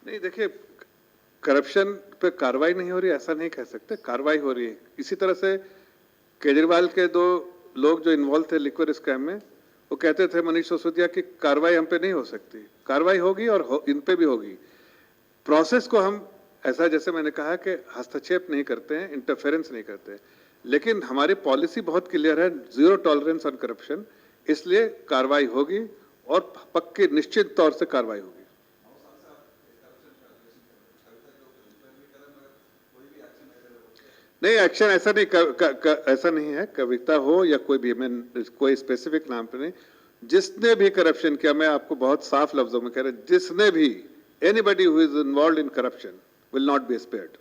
नहीं देखिए, करप्शन पे कार्रवाई नहीं हो रही ऐसा नहीं कह सकते, कार्रवाई हो रही है। इसी तरह से केजरीवाल के 2 लोग जो इन्वॉल्व थे लिक्विड स्कैम में, वो कहते थे मनीष सिसोदिया की कार्रवाई हम पे नहीं हो सकती। कार्रवाई होगी और इन पे भी होगी। प्रोसेस को हम ऐसा, जैसे मैंने कहा कि हस्तक्षेप नहीं करते हैं, इंटरफेरेंस नहीं करते हैं, लेकिन हमारी पॉलिसी बहुत क्लियर है, जीरो टॉलरेंस ऑन करप्शन। इसलिए कार्रवाई होगी और पक्की निश्चित तौर से कार्रवाई होगी। नहीं, एक्शन ऐसा नहीं ऐसा नहीं है, कविता हो या कोई भी, मैं कोई स्पेसिफिक नाम पे नहीं, जिसने भी करप्शन किया, मैं आपको बहुत साफ लफ्जों में कह रहा हूं, जिसने भी, anybody who is involve in corruption will not be spared,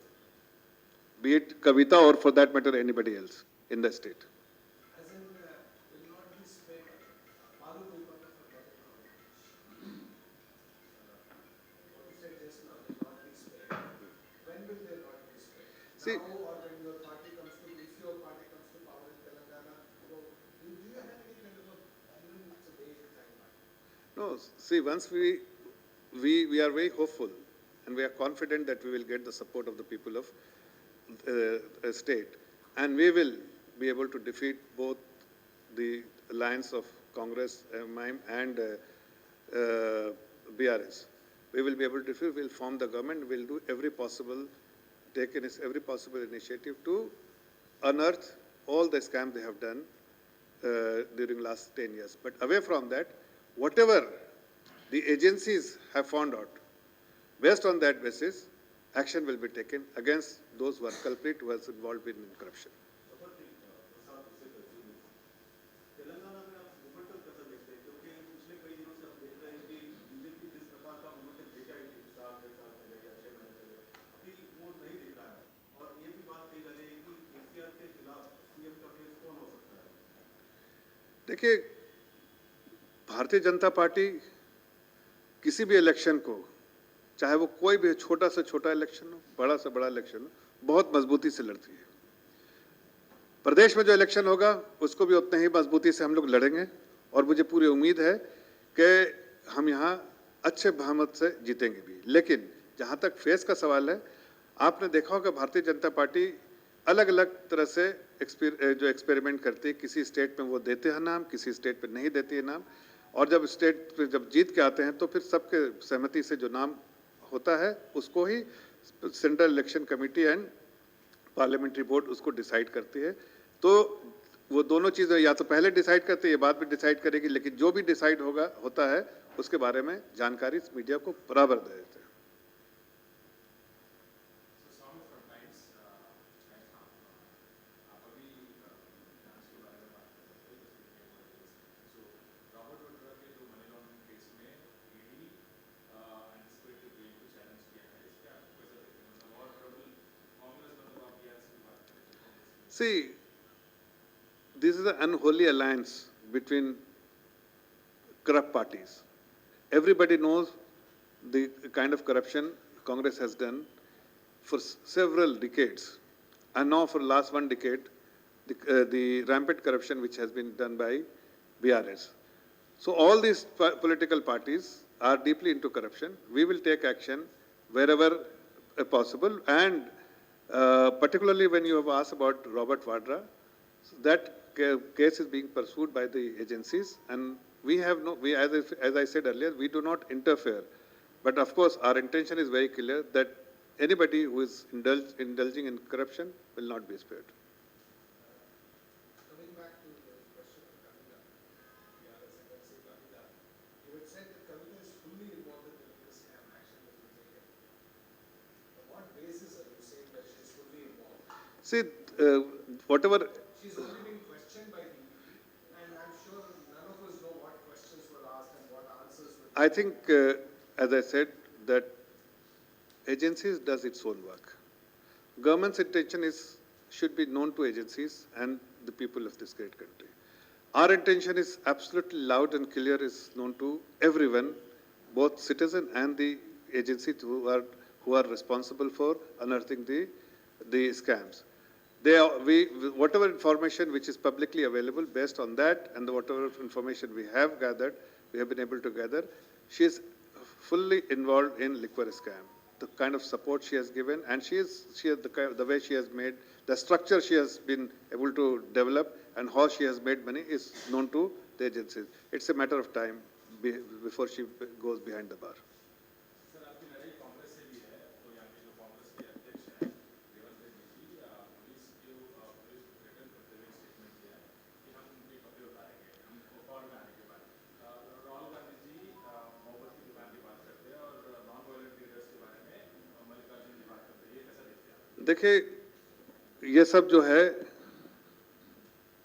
be it Kavitha और for that matter anybody else in the state. See, no, see, once we are very hopeful and we are confident that we will get the support of the people of state, and we will be able to defeat both the alliance of Congress, MIM and BRS. We will be able to defeat, we will form the government, we will do every possible, take every possible initiative to unearth all the scams they have done during last 10 years. But away from that, whatever the agencies have found out, based on that basis, action will be taken against those who are culprit, who are involved in corruption. देखिए, Bharatiya Janata party किसी भी election को, चाहे वो कोई भी छोटा से छोटा इलेक्शन हो, बड़ा से बड़ा इलेक्शन हो, बहुत मजबूती से लड़ती है। प्रदेश में जो इलेक्शन होगा उसको भी उतने ही मजबूती से हम लोग लड़ेंगे और मुझे पूरी उम्मीद है कि हम यहाँ अच्छे बहुमत से जीतेंगे भी। लेकिन जहाँ तक फेस का सवाल है, आपने देखा होगा भारतीय जनता पार्टी अलग अलग तरह से जो एक्सपेरिमेंट करती है, किसी स्टेट में वो देते हैं नाम, किसी स्टेट पे नहीं देती है नाम, और जब स्टेट पे जब जीत के आते हैं तो फिर सबके सहमति से जो नाम होता है उसको ही central election committee and parliamentary board उसको डिसाइड करती है। तो वो दोनों चीज़ें या तो पहले डिसाइड करती है या बाद में डिसाइड करेगी, लेकिन जो भी डिसाइड होता है उसके बारे में जानकारी मीडिया को बराबर दे देते हैं। See, this is an unholy alliance between corrupt parties. Everybody knows the kind of corruption Congress has done for several decades. And now for the last 1 decade, the rampant corruption which has been done by BRS. So all these political parties are deeply into corruption. We will take action wherever possible, and particularly when you have asked about Robert Vadra, that case is being pursued by the agencies, and we have no, as I said earlier, we do not interfere. But of course, our intention is very clear that anybody who is indulging in corruption will not be spared. Coming back to the question of Kavita, you had said that Kavita is fully involved in the scam, action has been taken. On what basis are you saying that she is fully involved? See, whatever. She's only being questioned by the ED, and I'm sure none of us know what questions were asked and what answers were given. I think, as I said, that agencies does its own work. Government's intention should be known to agencies and the people of this great country. Our intention is absolutely loud and clear, is known to everyone, both citizen and the agencies who are responsible for unearthing the scams. Whatever information which is publicly available, based on that and whatever information we have gathered, we have been able to gather, she is fully involved in liquor scam. the kind of support she has given, and she has the way she has made, the structure she has been able to develop, and how she has made money is known to the agencies. It's a matter of time before she goes behind the bar. Sir आपकी लड़ाई कांग्रेस से भी है, तो यहाँ के जो कांग्रेस के अध्यक्ष हैं रेवंत रेड्डी जी, पुलिस रिटर्न करते हुए स्टेटमेंट दिया है कि हम उनके कपड़े उतारेंगे, हमको कॉल में आने के बाद राहुल गांधी जी मोहब्बत की दुकान की बात करते हैं और नॉन वायलेंट लीडर्स के बारे में मल्लिकार्जुन की बात करते हैं, ये कैसा देखते हैं आप? देखिए, ये सब जो है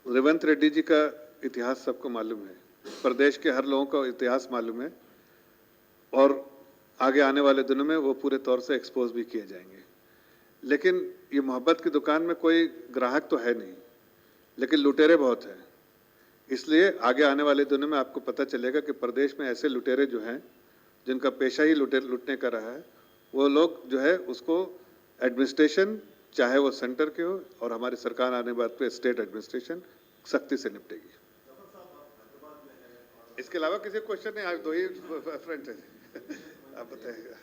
रेवंत रेड्डी जी का इतिहास सबको मालूम है, प्रदेश के हर लोगों का इतिहास मालूम है, और आगे आने वाले दिनों में वो पूरे तौर से एक्सपोज भी किए जाएंगे। लेकिन ये मोहब्बत की दुकान में कोई ग्राहक तो है नहीं, लेकिन लुटेरे बहुत हैं। इसलिए आगे आने वाले दिनों में आपको पता चलेगा कि प्रदेश में ऐसे लुटेरे जो हैं, जिनका पेशा ही लूटने का रहा है, वो लोग जो है उसको एडमिनिस्ट्रेशन, चाहे वो सेंटर के हो और हमारी सरकार आने बाद पे स्टेट एडमिनिस्ट्रेशन सख्ती से निपटेगी। इसके अलावा किसी क्वेश्चन नहीं, आज दो ही फ्रेंड है, आप बताइएगा।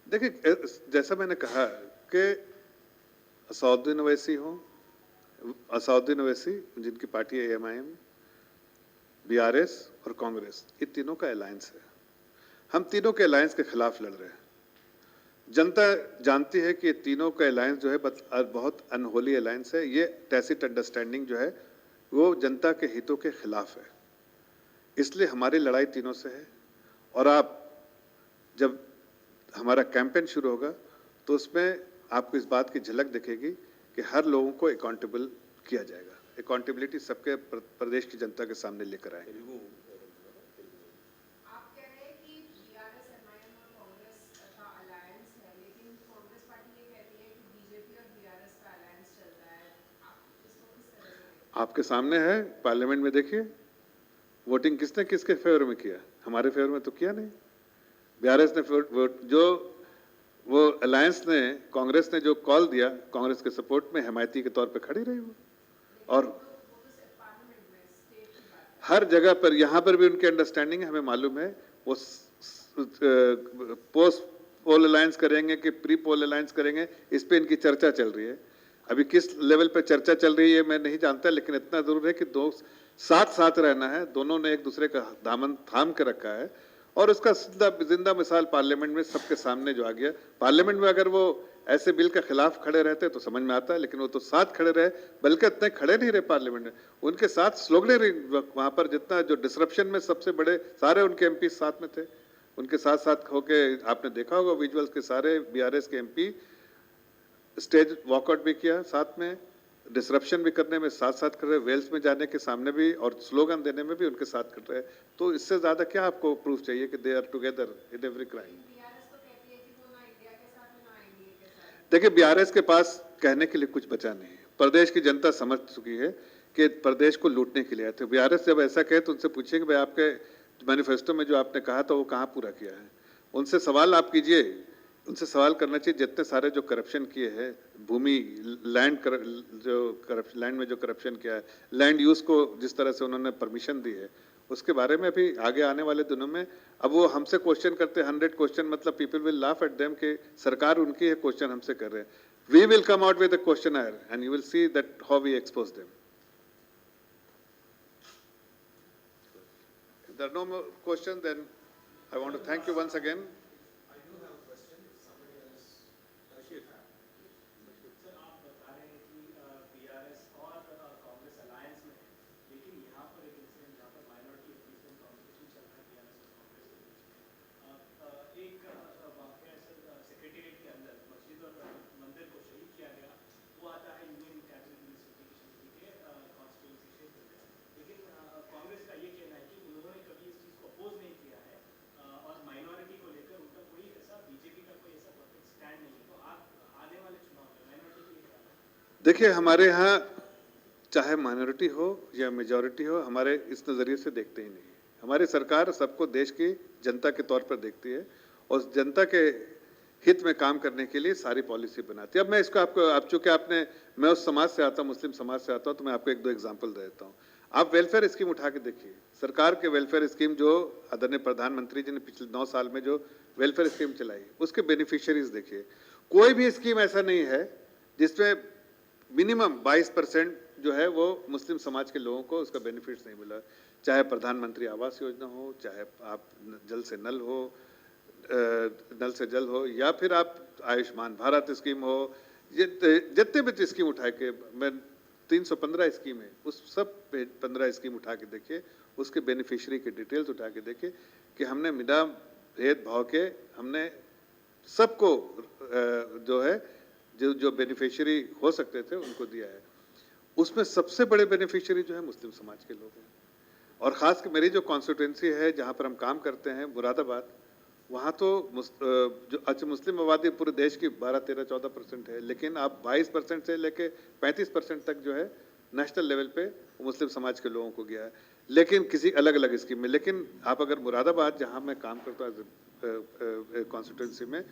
देखिए, जैसा मैंने कहा कि असदुद्दीन ओवैसी हो, असदुद्दीन ओवैसी जिनकी पार्टी है AMIM, BRS और कांग्रेस, ये तीनों का अलायंस है। हम तीनों के अलायंस के खिलाफ लड़ रहे हैं। जनता जानती है कि ये तीनों का अलायंस जो है बहुत अनहोली अलायंस है। ये टैसिट अंडरस्टैंडिंग जो है वो जनता के हितों के खिलाफ है। इसलिए हमारी लड़ाई तीनों से है, और आप जब हमारा कैंपेन शुरू होगा तो उसमें आपको इस बात की झलक दिखेगी कि हर लोगों को अकाउंटेबल किया जाएगा। अकाउंटेबिलिटी सबके प्रदेश की जनता के सामने लेकर आएंगे। आप कह रहे हैं कि BRS, MIM और कांग्रेस का अलायंस है, लेकिन कांग्रेस पार्टी ये कहती है कि BJP और BRS का अलायंस चल रहा है। आप इसको किस तरह से देखते हैं? आपके सामने है, पार्लियामेंट में देखिए वोटिंग किसने किसके फेवर में किया। हमारे फेवर में तो किया नहीं। BRS ने जो वो अलायंस ने, कांग्रेस ने जो कॉल दिया, कांग्रेस के सपोर्ट में हिमायती के तौर पे खड़ी रही वो। और हर जगह पर, यहाँ पर भी उनकी अंडरस्टैंडिंग है, हमें मालूम है। वो पोस्ट पोल अलायंस करेंगे कि प्री पोल अलायंस करेंगे, इस पे इनकी चर्चा चल रही है। अभी किस लेवल पे चर्चा चल रही है मैं नहीं जानता, लेकिन इतना जरूर है कि दो साथ साथ रहना है। दोनों ने एक दूसरे का दामन थाम के रखा है, और उसका जिंदा मिसाल पार्लियामेंट में सबके सामने जो आ गया। पार्लियामेंट में अगर वो ऐसे बिल के खिलाफ खड़े रहते तो समझ में आता है, लेकिन वो तो साथ खड़े रहे, बल्कि इतने खड़े नहीं रहे पार्लियामेंट में, उनके साथ स्लोगने रही। वहां पर जितना जो डिसरप्शन में सबसे बड़े सारे उनके MP साथ में थे, उनके साथ साथ होके आपने देखा होगा विजुअल्स के सारे BRS के MP स्टेज वॉकआउट भी किया, साथ में डिसरप्शन भी करने में साथ साथ कर रहे, वेल्स में जाने के सामने भी और स्लोगन देने में भी उनके साथ कर रहे। तो इससे ज्यादा क्या आपको प्रूफ चाहिए कि they are together in every crime. BRS तो कहती है कि वो ना इंडिया के साथ है ना INDA के साथ। देखिए, BRS के पास कहने के लिए कुछ बचा नहीं है। प्रदेश की जनता समझ चुकी है कि प्रदेश को लूटने के लिए आए थे। BRS जब ऐसा कहे तो उनसे पूछिए कि भाई आपके मैनिफेस्टो में जो आपने कहा था वो कहाँ पूरा किया है। उनसे सवाल आप कीजिए, उनसे सवाल करना चाहिए जितने सारे जो करप्शन किए हैं, भूमि लैंड में जो करप्शन किया है, लैंड यूज को जिस तरह से उन्होंने परमिशन दी है, उसके बारे में भी आगे आने वाले दिनों में। अब वो हमसे क्वेश्चन करते 100 क्वेश्चन, मतलब people will laugh at them कि सरकार उनकी है, क्वेश्चन हमसे कर रहे हैं। We will come out with a questioner and you will see that how we expose them. If there are no more questions, then I want to thank you once again. I do have a question, if somebody else does have. Sir आप बता रहे हैं कि BRS और Congress alliance में है, लेकिन यहाँ पर एक इंसिडेंट जहाँ पर माइनॉरिटी एथनिक कॉम्पिटिशन चल रहा है BRS और कांग्रेस के बीच में। एक वाकया सर सेक्रेटेरिएट के अंदर मस्जिद और मंदिर को शहीद किया गया, वो आता है यूनियन कैबिनेट मिनिस्टर के कॉन्स्टिट्यूंसी क्षेत्र में। लेकिन कांग्रेस का ये कहना है कि उन्होंने कभी इस चीज़ को अपोज नहीं किया है, और माइनॉरिटी को लेकर उनका कोई ऐसा, बीजेपी का कोई ऐसा परफेक्ट स्टैंड नहीं है। तो आप आने वाले चुनाव में माइनॉरिटी के लिए क्या करेंगे? देखिए, हमारे यहाँ चाहे माइनॉरिटी हो या मेजॉरिटी हो, हमारे इस नज़रिए से देखते ही नहीं। हमारी सरकार सबको देश की जनता के तौर पर देखती है, और जनता के हित में काम करने के लिए सारी पॉलिसी बनाती है। अब मैं इसको आपको, आप चूंकि आपने, मैं उस समाज से आता हूं, मुस्लिम समाज से आता हूं, तो मैं आपको एक दो एग्जांपल दे देता हूं। आप वेलफेयर स्कीम उठा के देखिए, सरकार के वेलफेयर स्कीम जो आदरणीय प्रधानमंत्री जी ने पिछले 9 साल में जो वेलफेयर स्कीम चलाई, उसके बेनिफिशियरीज देखिए। कोई भी स्कीम ऐसा नहीं है जिसमें मिनिमम 22% जो है वो मुस्लिम समाज के लोगों को उसका बेनिफिट्स नहीं मिला। चाहे प्रधानमंत्री आवास योजना हो, चाहे आप जल से नल हो, नल से जल हो, या फिर आप आयुष्मान भारत स्कीम हो, ये जितने भी स्कीम उठा के, मैं 315 स्कीम है, उस सब 15 स्कीम उठा के देखिए, उसके बेनिफिशियरी के डिटेल्स उठा के देखिए कि हमने बिना भेदभाव के हमने सबको जो है जो बेनिफिशियरी हो सकते थे उनको दिया है। उसमें सबसे बड़े बेनिफिशियरी जो है मुस्लिम समाज के लोग हैं। और खास कर मेरी जो कॉन्स्टिट्यूंसी है जहाँ पर हम काम करते हैं, मुरादाबाद, वहाँ तो जो अच्छा मुस्लिम आबादी पूरे देश की 12, 13, 14% है, लेकिन आप 22% से लेके 35% तक जो है नेशनल लेवल पे मुस्लिम समाज के लोगों को गया है, लेकिन किसी अलग अलग स्कीम में। लेकिन आप अगर मुरादाबाद, जहाँ मैं काम करता हूँ कॉन्स्टिट्यूंसी में,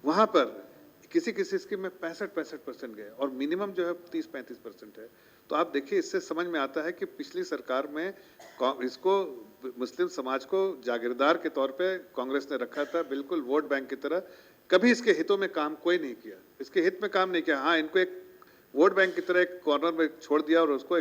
वहाँ पर किसी किसी स्कीम में 65% गए, और मिनिमम जो है 30-35% है। तो आप देखिए, इससे समझ में आता है कि पिछली सरकार में इसको मुस्लिम समाज को जागीरदार के तौर पे कांग्रेस ने रखा था, बिल्कुल वोट बैंक की तरह। कभी इसके हितों में काम कोई नहीं किया, इसके हित में काम नहीं किया। हाँ, इनको एक वोट बैंक की तरह एक कॉर्नर में छोड़ दिया और उसको